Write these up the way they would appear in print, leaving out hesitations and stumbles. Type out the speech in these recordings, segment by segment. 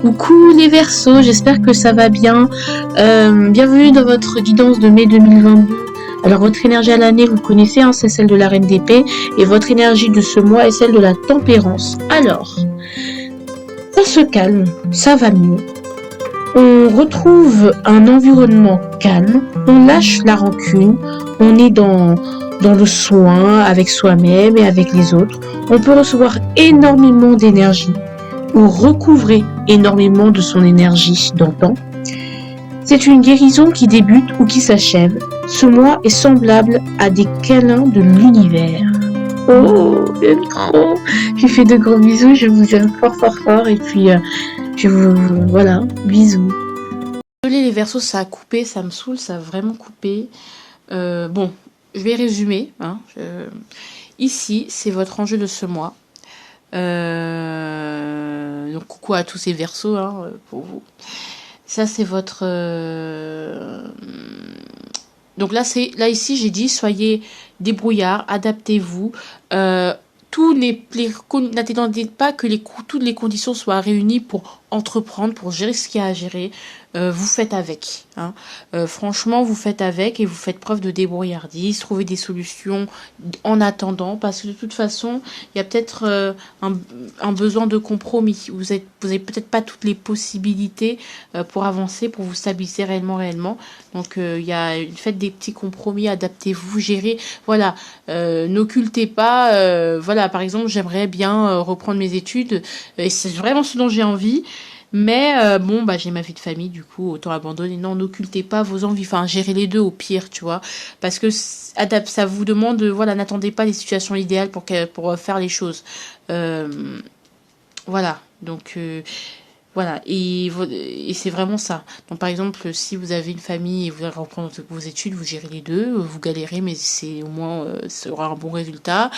Coucou les Verseaux, j'espère que ça va bien. Bienvenue dans votre guidance de mai 2022. Alors votre énergie à l'année, vous connaissez, hein, c'est celle de la Reine d'Épée. Et votre énergie de ce mois est celle de la Tempérance. Alors, ça se calme, ça va mieux. On retrouve un environnement calme, on lâche la rancune, on est dans le soin avec soi-même et avec les autres. On peut recevoir énormément d'énergie ou recouvrer énormément de son énergie d'antan. C'est une guérison qui débute ou qui s'achève. Ce mois est semblable à des câlins de l'univers. Oh, j'aime trop. Je fais de gros bisous, je vous aime fort fort fort et puis je vous voilà, bisous. Désolée les Verseaux, ça a coupé, ça me saoule, ça a vraiment coupé. Bon, je vais résumer. Hein. Ici, c'est votre enjeu de ce mois. Donc coucou à tous ces Verseaux hein, pour vous. Ça c'est votre donc là ici j'ai dit soyez débrouillards, adaptez-vous. N'attendez pas que toutes les conditions soient réunies pour entreprendre, pour gérer ce qu'il y a à gérer. Vous faites avec. Hein. Franchement, vous faites avec et vous faites preuve de débrouillardise, trouvez des solutions en attendant, parce que de toute façon, il y a peut-être un besoin de compromis. Vous avez peut-être pas toutes les possibilités pour avancer, pour vous stabiliser réellement. Donc, faites des petits compromis, adaptez-vous, gérez. Voilà, n'occultez pas. Voilà, par exemple, j'aimerais bien reprendre mes études et c'est vraiment ce dont j'ai envie. Mais j'ai ma vie de famille, du coup, autant abandonner. Non, n'occultez pas vos envies. Enfin, gérez les deux au pire, tu vois. Parce que ça vous demande, voilà, n'attendez pas les situations idéales pour faire les choses. Voilà. Donc, voilà. Et c'est vraiment ça. Donc, par exemple, si vous avez une famille et vous voulez reprendre vos études, vous gérez les deux. Vous galérez, mais c'est au moins, ça aura un bon résultat.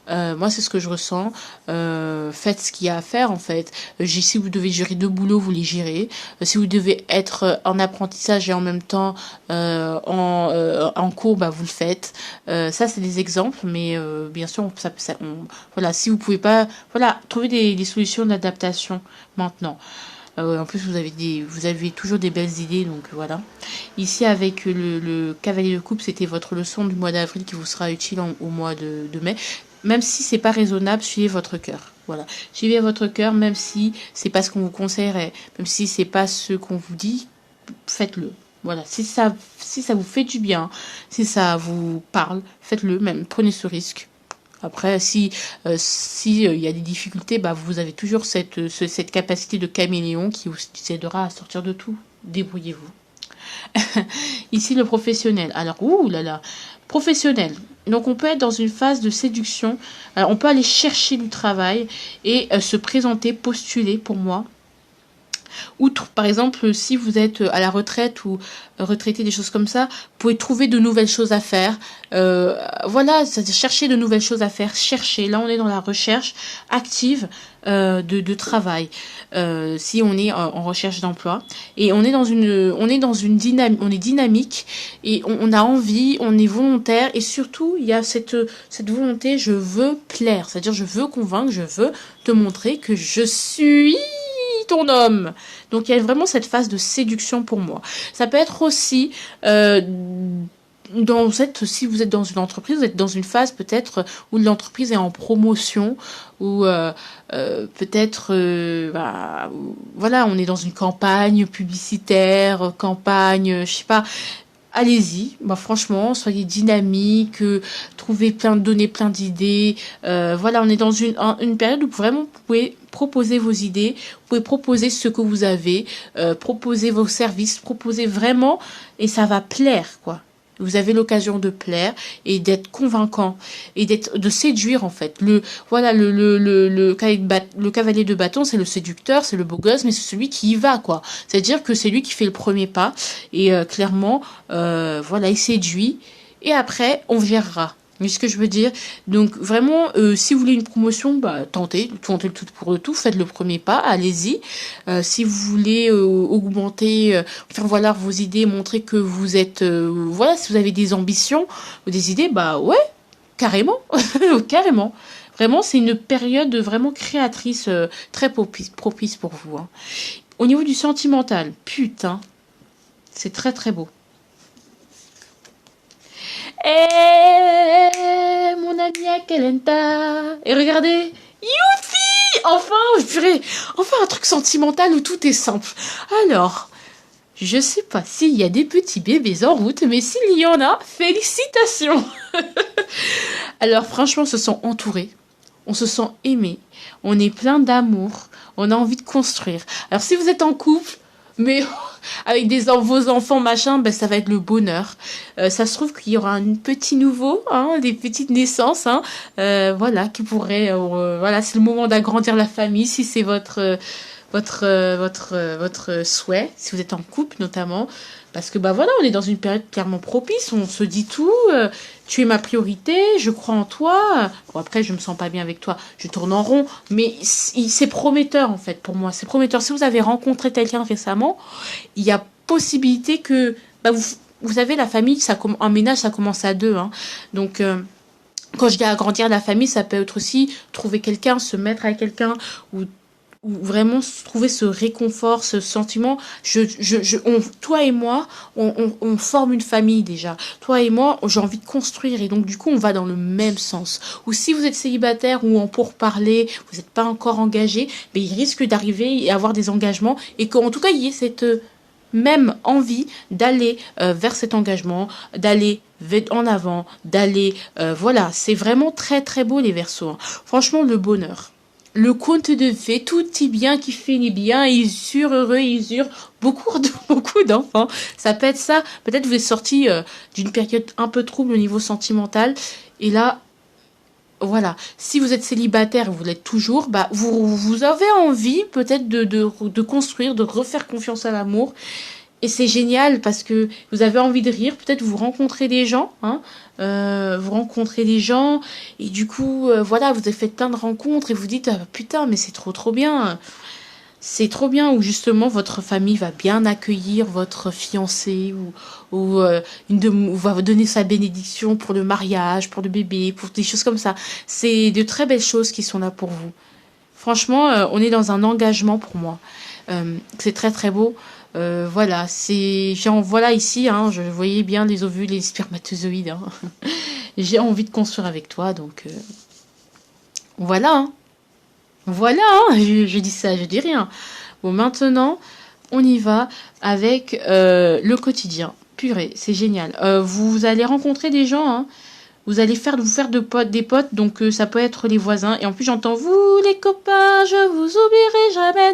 Moi, c'est ce que je ressens. Faites ce qu'il y a à faire, en fait. Si vous devez gérer 2 boulots, vous les gérez. Si vous devez être en apprentissage et en même temps en cours, vous le faites. Ça, c'est des exemples, mais bien sûr, voilà, si vous pouvez pas, voilà, trouver des solutions d'adaptation maintenant. En plus, vous avez toujours des belles idées, donc voilà. Ici, avec le cavalier de coupe, c'était votre leçon du mois d'avril qui vous sera utile au mois de mai. Même si c'est pas raisonnable, suivez votre cœur. Voilà, suivez votre cœur, même si c'est pas ce qu'on vous conseillerait, même si c'est pas ce qu'on vous dit, faites-le. Voilà, si ça vous fait du bien, si ça vous parle, faites-le. Même prenez ce risque. Après, si y a des difficultés, vous avez toujours cette capacité de caméléon qui vous aidera à sortir de tout. Débrouillez-vous. Ici, le professionnel. Alors, professionnel. Donc, on peut être dans une phase de séduction. Alors, on peut aller chercher du travail et se présenter, postuler pour moi. Outre, par exemple, si vous êtes à la retraite ou retraité, des choses comme ça, vous pouvez trouver de nouvelles choses à faire. Voilà, c'est-à-dire chercher de nouvelles choses à faire. Chercher. Là, on est dans la recherche active de travail. Si on est en recherche d'emploi et on est dans une dynamique, on est dynamique et on a envie, on est volontaire et surtout il y a cette volonté, je veux plaire, c'est-à-dire je veux convaincre, je veux te montrer que je suis ton homme. Donc il y a vraiment cette phase de séduction pour moi. Ça peut être aussi si vous êtes dans une entreprise, vous êtes dans une phase peut-être où l'entreprise est en promotion, ou peut-être voilà, on est dans une campagne publicitaire, je sais pas. Allez-y, franchement, soyez dynamique, donnez plein d'idées. Voilà, on est dans une période où vraiment vous pouvez proposer vos idées, vous pouvez proposer ce que vous avez, proposer vos services, proposer vraiment, et ça va plaire, quoi. Vous avez l'occasion de plaire et d'être convaincant et de séduire en fait. Le cavalier de bâton, c'est le séducteur, c'est le beau gosse, mais c'est celui qui y va, quoi. C'est-à-dire que c'est lui qui fait le premier pas et clairement, voilà, il séduit et après on gérera. Mais ce que je veux dire, donc vraiment, si vous voulez une promotion, tentez le tout pour le tout, faites le premier pas, allez-y. Si vous voulez augmenter, faire valoir vos idées, montrer que vous êtes, voilà, si vous avez des ambitions ou des idées, ouais, carrément, carrément. Vraiment, c'est une période vraiment créatrice, très propice pour vous. Hein. Au niveau du sentimental, putain, c'est très très beau. Eh, mon ami Akelenta. Et regardez, youpi, enfin, purée, enfin un truc sentimental où tout est simple. Alors, je sais pas s'il y a des petits bébés en route, mais s'il y en a, félicitations. Alors franchement, on se sent entouré, on se sent aimé, on est plein d'amour, on a envie de construire. Alors si vous êtes en couple, mais avec vos enfants, machin, ben, ça va être le bonheur. Ça se trouve qu'il y aura un petit nouveau, hein, des petites naissances, hein, voilà, qui pourraient, voilà, c'est le moment d'agrandir la famille, si c'est votre souhait, si vous êtes en couple notamment, parce que bah voilà, on est dans une période clairement propice, on se dit tout, tu es ma priorité, je crois en toi. Bon, après je me sens pas bien avec toi, je tourne en rond, mais c'est prometteur en fait pour moi, c'est prometteur. Si vous avez rencontré quelqu'un récemment, il y a possibilité que bah, vous savez, la famille, un ménage ça commence à deux, hein. Donc quand je dis agrandir la famille, ça peut être aussi trouver quelqu'un, se mettre avec quelqu'un, ou vraiment trouver ce réconfort, ce sentiment. Toi et moi, on forme une famille déjà. Toi et moi, j'ai envie de construire et donc du coup, on va dans le même sens. Ou si vous êtes célibataire ou en pourparlers, vous n'êtes pas encore engagé, mais il risque d'arriver et avoir des engagements et qu'en tout cas, il y ait cette même envie d'aller vers cet engagement, d'aller en avant, d'aller... voilà, c'est vraiment très très beau les Verseaux, hein. Franchement, le bonheur. Le conte de fées, tout est bien qui finit bien, ils eurent heureux, ils eurent beaucoup d'enfants. Ça peut être ça. Peut-être vous êtes sorti d'une période un peu trouble au niveau sentimental. Et là, voilà. Si vous êtes célibataire, vous l'êtes toujours, bah, vous avez envie peut-être de construire, de refaire confiance à l'amour. Et c'est génial parce que vous avez envie de rire, peut-être vous rencontrez des gens, hein, vous rencontrez des gens, et du coup, voilà, vous avez fait plein de rencontres et vous dites, ah, putain, mais c'est trop bien. C'est trop bien où justement votre famille va bien accueillir votre fiancé ou va vous donner sa bénédiction pour le mariage, pour le bébé, pour des choses comme ça. C'est de très belles choses qui sont là pour vous. Franchement, on est dans un engagement pour moi. C'est très très beau. Voilà, voilà ici, hein, je voyais bien les ovules et les spermatozoïdes, hein. J'ai envie de construire avec toi, donc voilà, hein. Voilà, hein, je dis ça, je dis rien. Bon, maintenant, on y va avec le quotidien. Purée, c'est génial. Vous allez rencontrer des gens, hein. Vous allez vous faire des potes, donc ça peut être les voisins. Et en plus, j'entends vous, les copains, je vous oublierai jamais.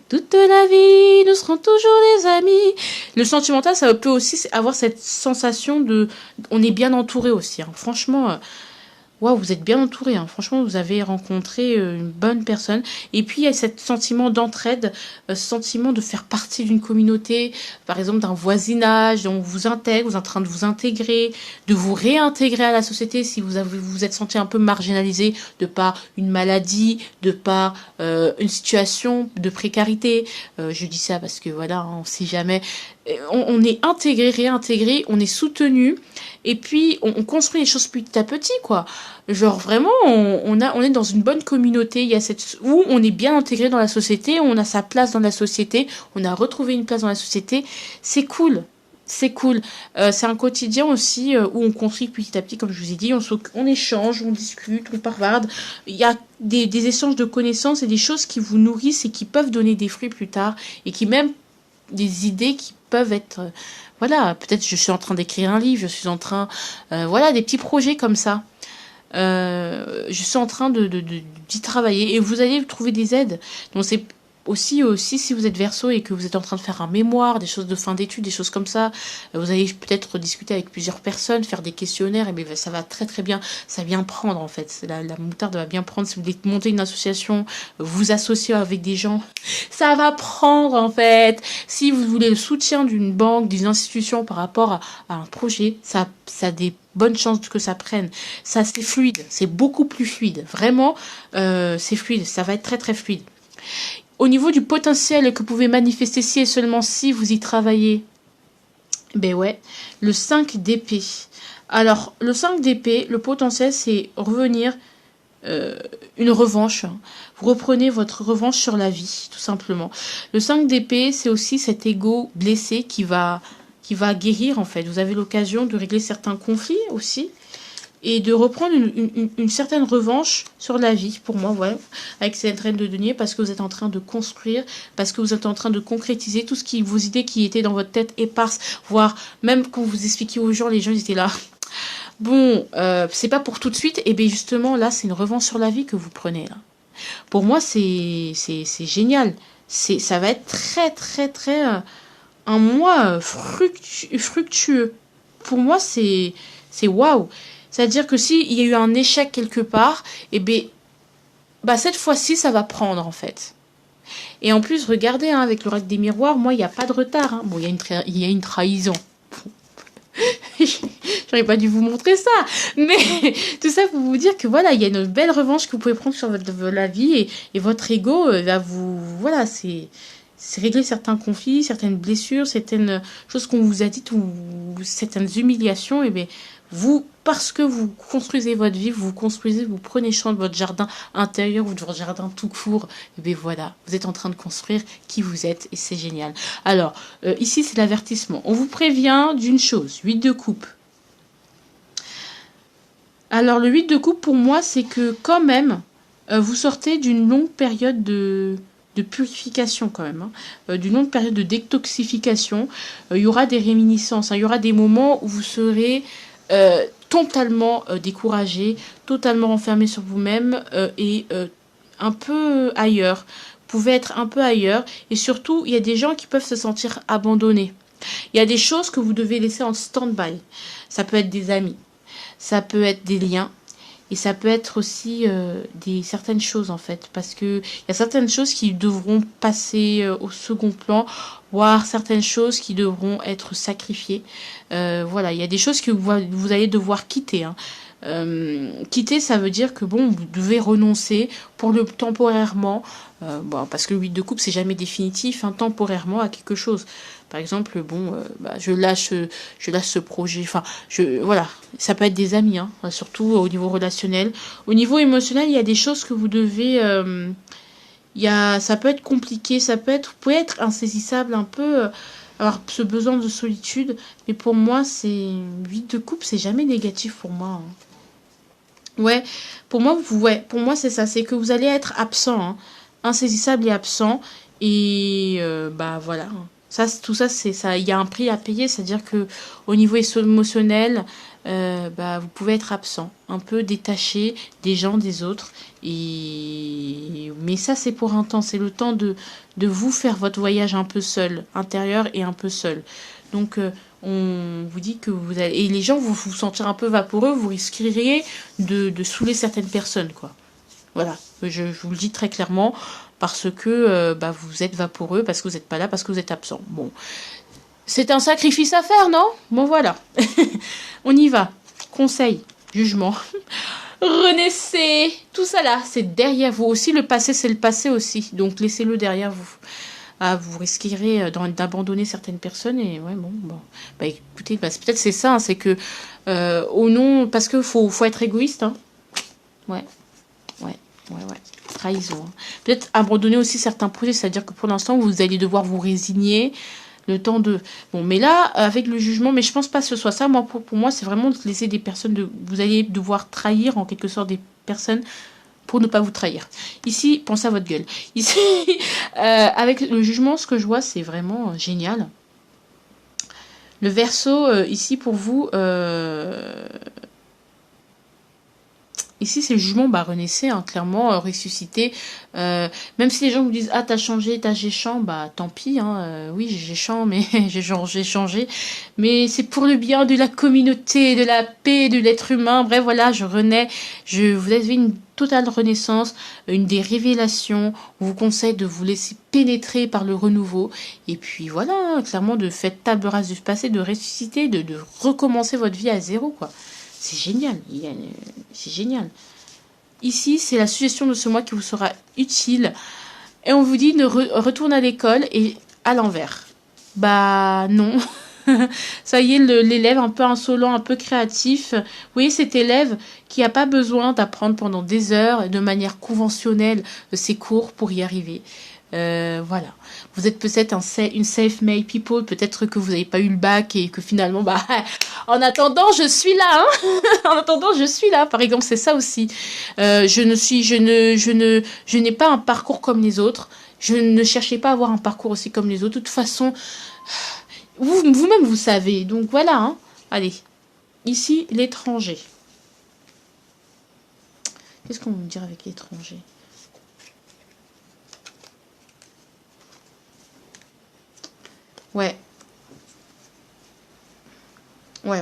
Toute la vie, nous serons toujours des amis. Le sentimental, ça peut aussi avoir cette sensation on est bien entouré aussi, hein. Franchement, waouh, vous êtes bien entouré, hein. Franchement, vous avez rencontré une bonne personne. Et puis, il y a ce sentiment d'entraide, ce sentiment de faire partie d'une communauté, par exemple d'un voisinage, on vous intègre, vous êtes en train de vous intégrer, de vous réintégrer à la société si vous êtes senti un peu marginalisé de par une maladie, de par une situation de précarité. Je dis ça parce que voilà, hein, on sait jamais. On est intégré, réintégré, on est soutenu, et puis on construit les choses petit à petit, quoi. Genre vraiment, on est dans une bonne communauté. Il y a où on est bien intégré dans la société, on a sa place dans la société, on a retrouvé une place dans la société. C'est cool. C'est cool. C'est un quotidien aussi où on construit petit à petit, comme je vous ai dit, on échange, on discute, on parvarde. Il y a des échanges de connaissances et des choses qui vous nourrissent et qui peuvent donner des fruits plus tard, et qui même des idées qui peuvent être... voilà, peut-être je suis en train d'écrire un livre, je suis en train... voilà, des petits projets comme ça. Je suis en train d'y travailler, et vous allez trouver des aides. Donc c'est aussi si vous êtes Verseau et que vous êtes en train de faire un mémoire, des choses de fin d'études, des choses comme ça, vous allez peut-être discuter avec plusieurs personnes, faire des questionnaires, et bien ça va très très bien, ça vient prendre en fait, la moutarde va bien prendre. Si vous voulez monter une association, vous associer avec des gens, ça va prendre en fait. Si vous voulez le soutien d'une banque, d'une institution par rapport à un projet, ça a des bonnes chances que ça prenne. Ça, c'est fluide, c'est beaucoup plus fluide, vraiment, c'est fluide, ça va être très très fluide. Au niveau du potentiel que vous pouvez manifester si et seulement si vous y travaillez, ben ouais, le 5 d'épée. Alors, le 5 d'épée, le potentiel, c'est revenir une revanche. Vous reprenez votre revanche sur la vie, tout simplement. Le 5 d'épée, c'est aussi cet ego blessé qui va guérir, en fait. Vous avez l'occasion de régler certains conflits aussi et de reprendre une certaine revanche sur la vie, pour moi, ouais, avec cette reine de denier, parce que vous êtes en train de construire, parce que vous êtes en train de concrétiser tout ce qui, vos idées qui étaient dans votre tête éparses, voire même quand vous expliquiez aux gens, les gens ils étaient là. Bon, c'est pas pour tout de suite, et bien justement, là, c'est une revanche sur la vie que vous prenez, là. Pour moi, c'est génial. Ça va être très, un mois fructueux. Pour moi, c'est waouh. C'est-à-dire que s'il y a eu un échec quelque part, et bien, bah, cette fois-ci, ça va prendre, en fait. Et en plus, regardez, hein, avec le reste des miroirs, moi, il n'y a pas de retard. Hein. Bon, il y a une trahison. J'aurais pas dû vous montrer ça. Mais tout ça pour vous dire que voilà, il y a une belle revanche que vous pouvez prendre sur la vie et votre ego va vous... Voilà, c'est régler certains conflits, certaines blessures, certaines choses qu'on vous a dites ou certaines humiliations. Et bien, vous, parce que vous construisez votre vie, vous construisez, vous prenez soin de votre jardin intérieur ou de votre jardin tout court, et bien voilà, vous êtes en train de construire qui vous êtes et c'est génial. Alors, ici c'est l'avertissement. On vous prévient d'une chose, 8 de coupe. Alors, le 8 de coupe pour moi, c'est que quand même, vous sortez d'une longue période de purification quand même, hein, d'une longue période de détoxification. Il y aura des réminiscences, hein, il y aura des moments où vous serez totalement découragé, totalement renfermé sur vous-même et un peu ailleurs. Vous pouvez être un peu ailleurs et surtout, il y a des gens qui peuvent se sentir abandonnés. Il y a des choses que vous devez laisser en stand-by. Ça peut être des amis, ça peut être des liens. Et ça peut être aussi certaines choses en fait, parce que il y a certaines choses qui devront passer au second plan, voire certaines choses qui devront être sacrifiées. Voilà, il y a des choses que vous allez devoir quitter. Hein. Quitter, ça veut dire que bon, vous devez renoncer pour le temporairement, bon, parce que le 8 de coupe c'est jamais définitif, hein, temporairement à quelque chose. Par exemple, bon, je lâche ce projet. Enfin, voilà, ça peut être des amis, hein, surtout au niveau relationnel. Au niveau émotionnel, il y a des choses que vous devez. Ça peut être compliqué, vous pouvez être insaisissable un peu, avoir ce besoin de solitude. Mais pour moi, c'est 8 de coupe, c'est jamais négatif pour moi. Hein. Ouais, pour moi c'est ça, c'est que vous allez être absent, hein, insaisissable et absent. Et bah voilà. Ça, tout ça, c'est ça. Il y a un prix à payer, c'est-à-dire que au niveau émotionnel, bah, vous pouvez être absent, un peu détaché des gens, des autres. Mais ça, c'est pour un temps. C'est le temps de vous faire votre voyage un peu seul, intérieur et un peu seul. Donc, on vous dit que vous allez... Et les gens vont vous sentir un peu vaporeux, vous risqueriez de saouler certaines personnes, quoi. Voilà, je vous le dis très clairement, parce que bah, vous êtes vaporeux, parce que vous n'êtes pas là, parce que vous êtes absent. Bon, c'est un sacrifice à faire, non? Bon, voilà. On y va. Conseil, jugement. Renaissez. Tout ça là, c'est derrière vous. Aussi, le passé, c'est le passé aussi. Donc, laissez-le derrière vous. Ah, vous risquerez d'abandonner certaines personnes et ouais, bon. Bah, écoutez, bah, peut-être c'est ça, hein, c'est que au nom... Parce qu'il faut être égoïste, hein. Ouais. Trahison. Hein. Peut-être abandonner aussi certains projets, c'est-à-dire que pour l'instant, vous allez devoir vous résigner le temps de... Bon, mais là, avec le jugement, mais je pense pas que ce soit ça. Moi, pour moi, c'est vraiment de laisser des personnes... Vous allez devoir trahir, en quelque sorte, des personnes pour ne pas vous trahir. Ici, pensez à votre gueule. Ici, avec le jugement, ce que je vois, c'est vraiment génial. Le Verseau, ici, pour vous... Ici, c'est le jugement, bah, renaissez, hein, clairement, ressuscité. Même si les gens vous disent, ah, t'as changé, j'ai changé, bah, tant pis, hein, oui, j'ai changé, mais j'ai changé. Mais c'est pour le bien de la communauté, de la paix, de l'être humain. Bref, voilà, je renais. Vous avez une totale renaissance, une des révélations. On vous conseille de vous laisser pénétrer par le renouveau. Et puis, voilà, hein, clairement, de faire table rase du passé, de ressusciter, de recommencer votre vie à zéro, quoi. C'est génial, c'est génial. Ici, c'est la suggestion de ce mois qui vous sera utile. Et on vous dit de retourner à l'école et à l'envers. Bah non. Soyez l'élève un peu insolent, un peu créatif. Vous voyez cet élève qui n'a pas besoin d'apprendre pendant des heures de manière conventionnelle ses cours pour y arriver. Voilà. Vous êtes peut-être une self-made people, peut-être que vous n'avez pas eu le bac et que finalement, bah, en attendant, je suis là, hein. En attendant, je suis là. Par exemple, c'est ça aussi. Je n'ai pas un parcours comme les autres. Je ne cherchais pas à avoir un parcours aussi comme les autres. De toute façon, vous-même, vous savez. Donc voilà, hein. Allez. Ici, l'étranger. Qu'est-ce qu'on veut dire avec l'étranger? Ouais. Ouais.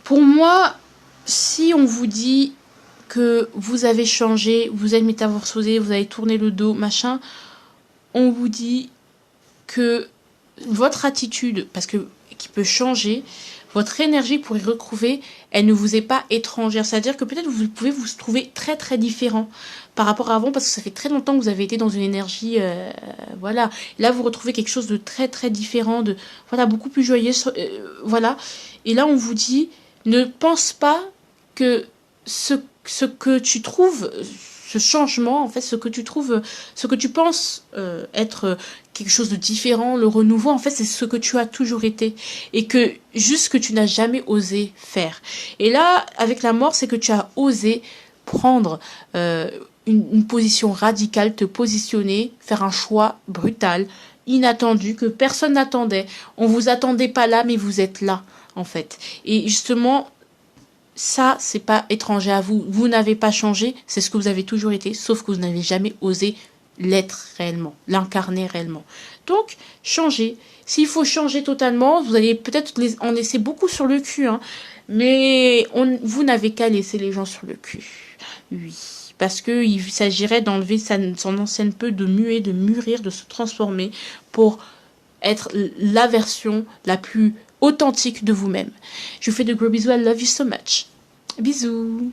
Pour moi, si on vous dit que vous avez changé, vous êtes métamorphosé, vous avez tourné le dos, machin, on vous dit que votre attitude, parce que qui peut changer, votre énergie pour y retrouver, elle ne vous est pas étrangère. C'est-à-dire que peut-être vous pouvez vous trouver très très différent par rapport à avant, parce que ça fait très longtemps que vous avez été dans une énergie, voilà. Là, vous retrouvez quelque chose de très très différent, de voilà, beaucoup plus joyeux, voilà. Et là, on vous dit, ne pense pas que ce que tu trouves, ce changement, en fait, ce que tu trouves, ce que tu penses être quelque chose de différent, le renouveau, en fait, c'est ce que tu as toujours été. Et que juste que tu n'as jamais osé faire. Et là, avec la mort, c'est que tu as osé prendre une position radicale, te positionner, faire un choix brutal, inattendu, que personne n'attendait. On vous attendait pas là, mais vous êtes là, en fait. Et justement, ça, c'est pas étranger à vous. Vous n'avez pas changé, c'est ce que vous avez toujours été, sauf que vous n'avez jamais osé l'être réellement, l'incarner réellement. Donc, changez. S'il faut changer totalement, vous allez peut-être en laisser beaucoup sur le cul, hein, mais vous n'avez qu'à laisser les gens sur le cul. Oui. Parce qu'il s'agirait d'enlever son ancienne peau, de muer, de mûrir, de se transformer pour être la version la plus authentique de vous-même. Je vous fais de gros bisous. I love you so much. Bisous.